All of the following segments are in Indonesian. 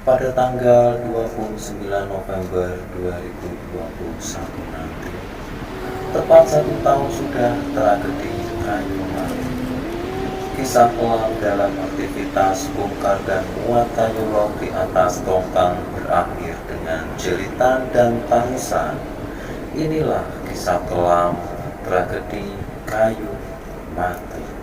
pada tanggal 29 November 2021 nanti. Tepat 1 tahun sudah tragedi kayu mati. Kisah kelam dalam aktivitas bongkar dan muat kayu log di atas tongkang berakhir dengan jeritan dan tangisan. Inilah kisah kelam tragedi kayu mati.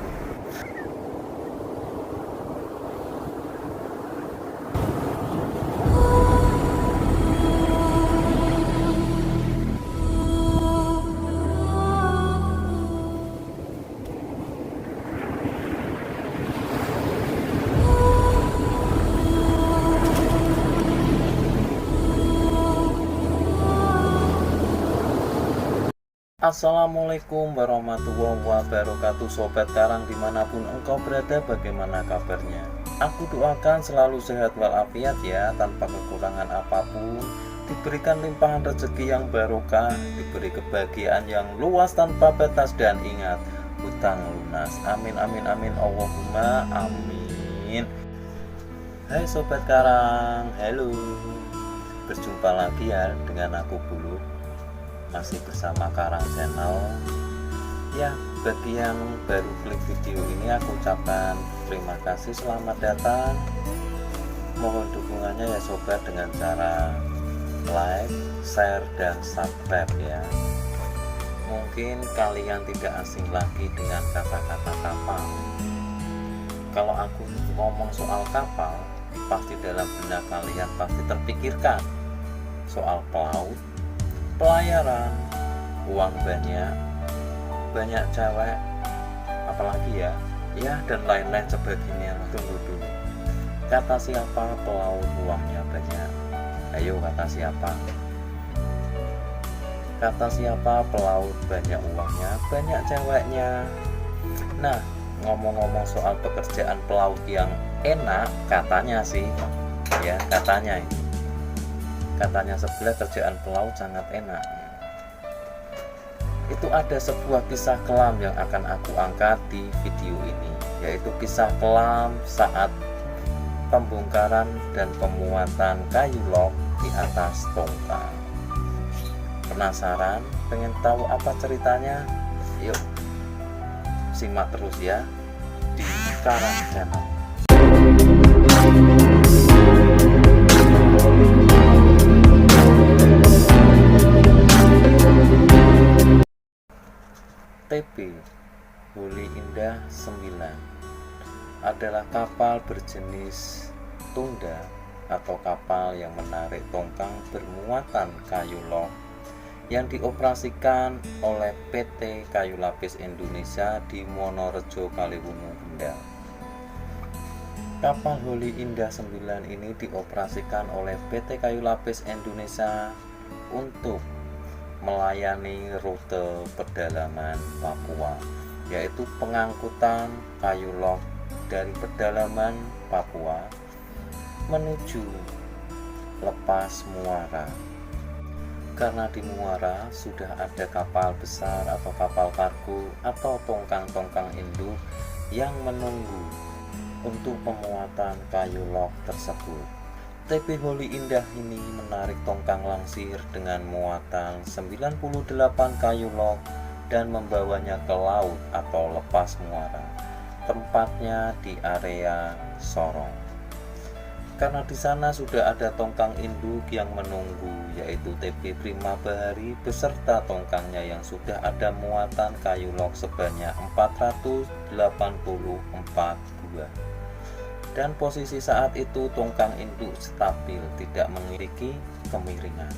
Assalamualaikum warahmatullahi wabarakatuh. Sobat Karang dimanapun engkau berada, bagaimana kabarnya? Aku doakan selalu sehat walafiat ya, tanpa kekurangan apapun, diberikan limpahan rezeki yang barokah, diberi kebahagiaan yang luas tanpa batas, dan ingat, hutang lunas. Amin amin amin Allahumma amin. Hai Sobat Karang, halo. Berjumpa lagi ya dengan aku Bulu, masih bersama Karang Channel. Ya, bagi yang baru klik video ini aku ucapkan terima kasih, selamat datang. Mohon dukungannya ya sobat dengan cara like, share, dan subscribe ya. Mungkin kalian tidak asing lagi dengan kata-kata kapal. Kalau aku ngomong soal kapal, pasti dalam benak kalian pasti terpikirkan soal pelaut, pelayaran, uang banyak cewek, apalagi ya dan lain-lain sebagainya. Tunggu dulu, kata siapa pelaut uangnya banyak? Ayo, kata siapa? Kata siapa pelaut banyak uangnya, banyak ceweknya? Nah, ngomong-ngomong soal pekerjaan pelaut yang enak, katanya sih ya, katanya sebelah kerjaan pelaut sangat enak. Itu ada sebuah kisah kelam yang akan aku angkat di video ini, yaitu kisah kelam saat pembongkaran dan pemuatan kayu log di atas tongkang. Penasaran? Pengen tahu apa ceritanya? Yuk, simak terus ya di Karang Channel. TP Holi Indah 9 adalah kapal berjenis tunda atau kapal yang menarik tongkang bermuatan kayu log yang dioperasikan oleh PT Kayu Lapis Indonesia di Wonorejo, Kaliwungu, Kendal. Kapal Holi Indah 9 ini dioperasikan oleh PT Kayu Lapis Indonesia untuk melayani rute pedalaman Papua, yaitu pengangkutan kayu log dari pedalaman Papua menuju lepas Muara. Karena di Muara sudah ada kapal besar atau kapal kargo atau tongkang-tongkang induk yang menunggu untuk pemuatan kayu log tersebut. TP Holi Indah ini menarik tongkang langsir dengan muatan 98 kayu log dan membawanya ke laut atau lepas Muara, tempatnya di area Sorong. Karena di sana sudah ada tongkang induk yang menunggu, yaitu TP Prima Bahari beserta tongkangnya yang sudah ada muatan kayu log sebanyak 484 buah. Dan posisi saat itu tongkang induk stabil, tidak memiliki kemiringan.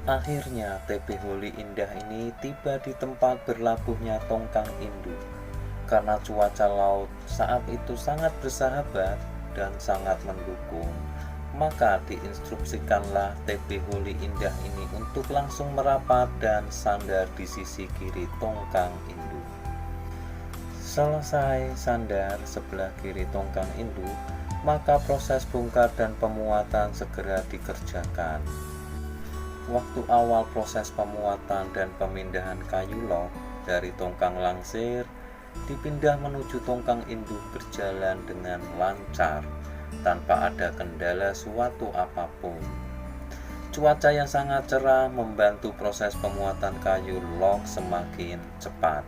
Akhirnya TP Holi Indah ini tiba di tempat berlabuhnya tongkang induk. Karena cuaca laut saat itu sangat bersahabat dan sangat mendukung, maka diinstruksikanlah TP Holi Indah ini untuk langsung merapat dan sandar di sisi kiri tongkang induk. Selesai sandar sebelah kiri tongkang induk, maka proses bongkar dan pemuatan segera dikerjakan. Waktu awal proses pemuatan dan pemindahan kayu log dari tongkang langsir dipindah menuju tongkang induk berjalan dengan lancar tanpa ada kendala suatu apapun. Cuaca yang sangat cerah membantu proses pemuatan kayu log semakin cepat.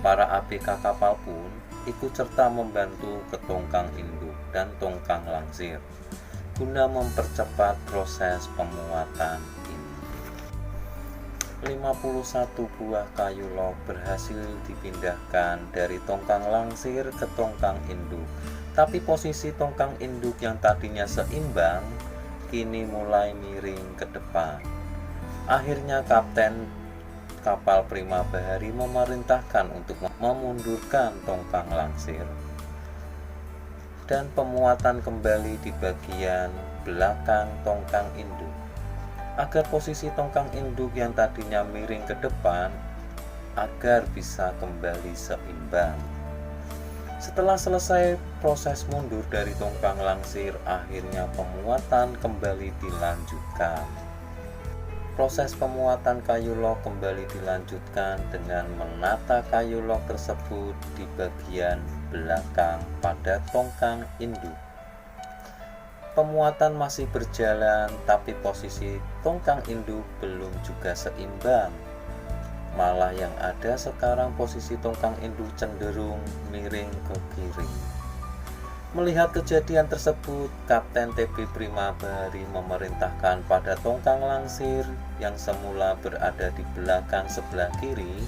Para ABK kapal pun ikut serta membantu ke tongkang induk dan tongkang langsir guna mempercepat proses pemuatan ini. 51 buah kayu log berhasil dipindahkan dari tongkang langsir ke tongkang induk, tapi posisi tongkang induk yang tadinya seimbang kini mulai miring ke depan. Akhirnya kapten kapal Prima Bahari memerintahkan untuk memundurkan tongkang langsir dan pemuatan kembali di bagian belakang tongkang induk, agar posisi tongkang induk yang tadinya miring ke depan agar bisa kembali seimbang. Setelah selesai proses mundur dari tongkang langsir, akhirnya pemuatan kembali dilanjutkan. Proses pemuatan kayu log kembali dilanjutkan dengan menata kayu log tersebut di bagian belakang pada tongkang induk. Pemuatan masih berjalan, tapi posisi tongkang induk belum juga seimbang. Malah yang ada sekarang posisi tongkang induk cenderung miring ke kiri. Melihat kejadian tersebut, Kapten TB Prima Bahari memerintahkan pada tongkang langsir yang semula berada di belakang sebelah kiri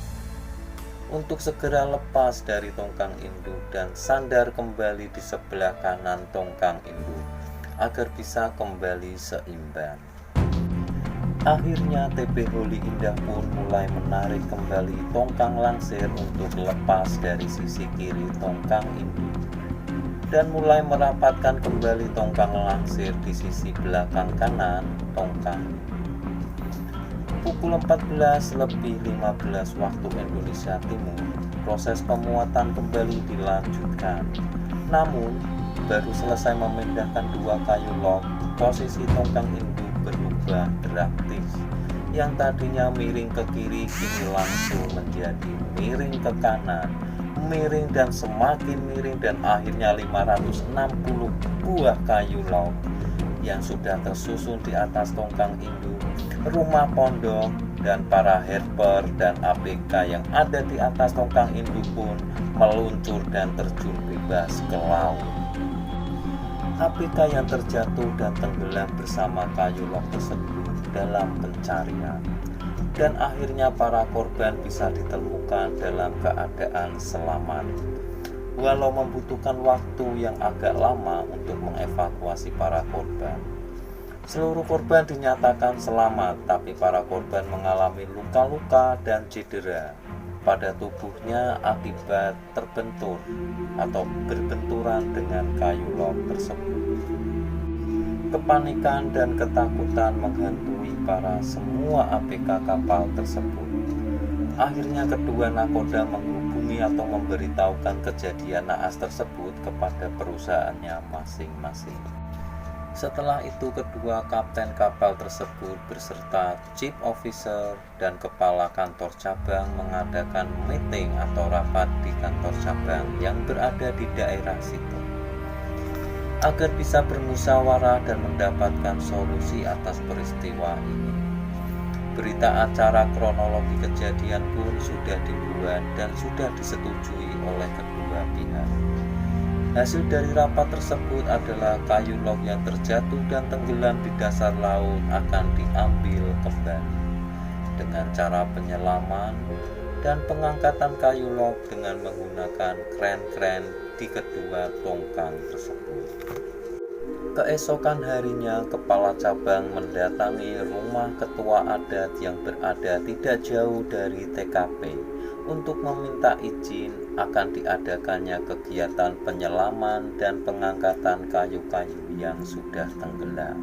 untuk segera lepas dari tongkang induk dan sandar kembali di sebelah kanan tongkang induk agar bisa kembali seimbang. Akhirnya TB Holi Indah pun mulai menarik kembali tongkang langsir untuk lepas dari sisi kiri tongkang induk dan mulai merapatkan kembali tongkang langsir di sisi belakang kanan tongkang. Pukul 14:15 waktu Indonesia Timur, proses pemuatan kembali dilanjutkan. Namun, baru selesai memindahkan dua kayu log, posisi tongkang induk berubah drastis. Yang tadinya miring ke kiri kini langsung menjadi miring ke kanan, miring dan semakin miring, dan akhirnya 560 buah kayu log yang sudah tersusun di atas tongkang induk, rumah pondok, dan para helper dan ABK yang ada di atas tongkang induk pun meluncur dan terjun bebas ke laut. ABK yang terjatuh dan tenggelam bersama kayu log tersebut dalam pencarian, dan akhirnya para korban bisa ditemukan dalam keadaan selamat. Walau membutuhkan waktu yang agak lama untuk mengevakuasi para korban, seluruh korban dinyatakan selamat, tapi para korban mengalami luka-luka dan cedera pada tubuhnya akibat terbentur atau berbenturan dengan kayu log tersebut. Kepanikan dan ketakutan menghantui para semua ABK kapal tersebut. Akhirnya kedua nakoda menghubungi atau memberitahukan kejadian naas tersebut kepada perusahaannya masing-masing. Setelah itu kedua kapten kapal tersebut beserta chief officer dan kepala kantor cabang mengadakan meeting atau rapat di kantor cabang yang berada di daerah situ, agar bisa bermusyawarah dan mendapatkan solusi atas peristiwa ini. Berita acara kronologi kejadian pun sudah dibuat dan sudah disetujui oleh kedua pihak. Hasil dari rapat tersebut adalah kayu log yang terjatuh dan tenggelam di dasar laut akan diambil kembali dengan cara penyelaman dan pengangkatan kayu log dengan menggunakan kren-kren di kedua tongkang tersebut. Keesokan harinya, kepala cabang mendatangi rumah ketua adat yang berada tidak jauh dari TKP untuk meminta izin akan diadakannya kegiatan penyelaman dan pengangkatan kayu-kayu yang sudah tenggelam.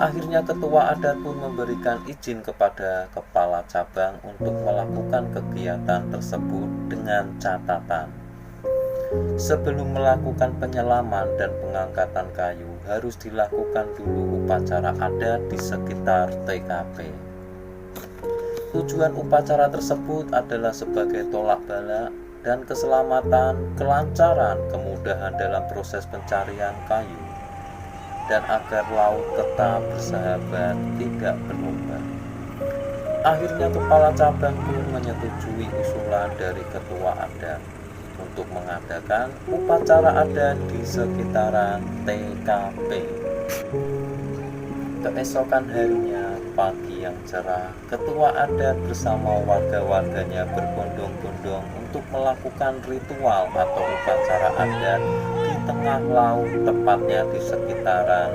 Akhirnya ketua adat pun memberikan izin kepada kepala cabang untuk melakukan kegiatan tersebut dengan catatan, sebelum melakukan penyelaman dan pengangkatan kayu harus dilakukan dulu upacara adat di sekitar TKP. Tujuan upacara tersebut adalah sebagai tolak bala dan keselamatan, kelancaran, kemudahan dalam proses pencarian kayu, dan agar laut tetap bersahabat, tidak berlomba. Akhirnya kepala cabang pun menyetujui usulan dari ketua adat untuk mengadakan upacara adat di sekitaran TKP. Keesokan harinya, pagi yang cerah, ketua adat bersama warga-warganya berbondong-bondong untuk melakukan ritual atau upacara adat di tengah laut, tepatnya di sekitaran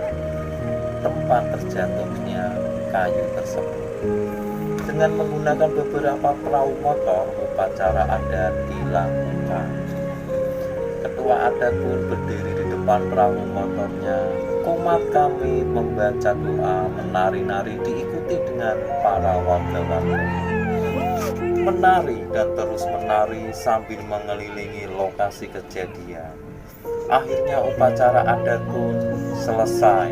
tempat terjatuhnya kayu tersebut. Dengan menggunakan beberapa perahu motor, upacara adat dilakukan. Ketua adat pun berdiri di depan perahu motornya. Komat kami membaca doa, menari-nari, diikuti dengan para warga-warga. Menari dan terus menari sambil mengelilingi lokasi kejadian. Akhirnya upacara adat pun selesai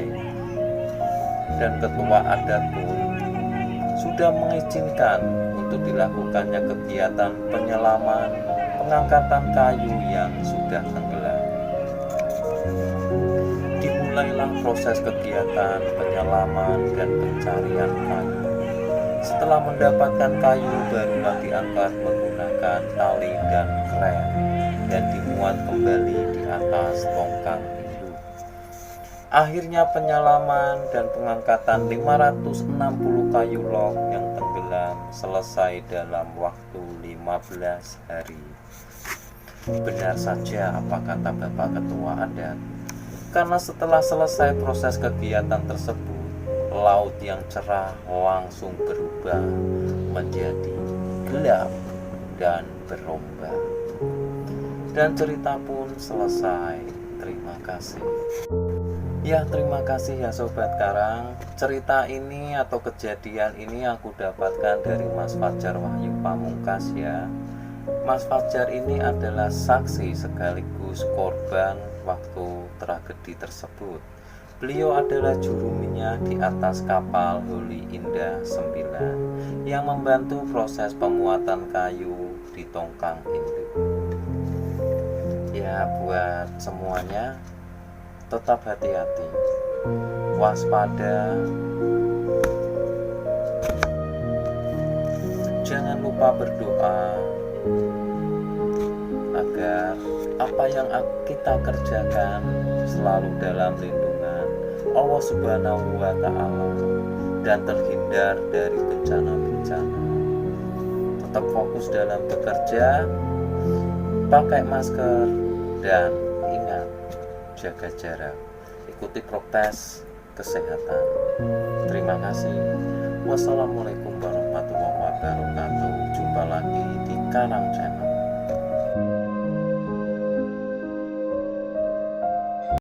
dan ketua adat pun sudah mengizinkan untuk dilakukannya kegiatan penyelaman pengangkatan kayu yang sudah tenggelam. Dimulailah proses kegiatan penyelaman dan pencarian kayu. Setelah mendapatkan kayu, barulah diangkat menggunakan tali dan kren dan dimuat kembali di atas tongkang induk. Akhirnya penyelaman dan pengangkatan 560 kayu log yang tenggelam selesai dalam waktu 15 hari. Benar saja apa kata Bapak Ketua Adat. Karena setelah selesai proses kegiatan tersebut, laut yang cerah langsung berubah menjadi gelap dan berombak. Dan cerita pun selesai. Terima kasih. Ya, terima kasih ya Sobat Karang. Cerita ini atau kejadian ini aku dapatkan dari Mas Fajar Wahyu Pamungkas ya. Mas Fajar ini adalah saksi sekaligus korban waktu tragedi tersebut. Beliau adalah juru minyak di atas kapal Holy Indah 9 yang membantu proses pemuatan kayu di tongkang induk. Ya, buat semuanya tetap hati-hati, waspada, jangan lupa berdoa agar apa yang kita kerjakan selalu dalam lindungan Allah Subhanahu wa Ta'ala dan terhindar dari bencana-bencana. Tetap fokus dalam bekerja, pakai masker, dan ingat jaga jarak, ikuti prokes kesehatan. Terima kasih. Wassalamualaikum warahmatullahi wabarakatuh. Jumpa lagi di Karang Channel.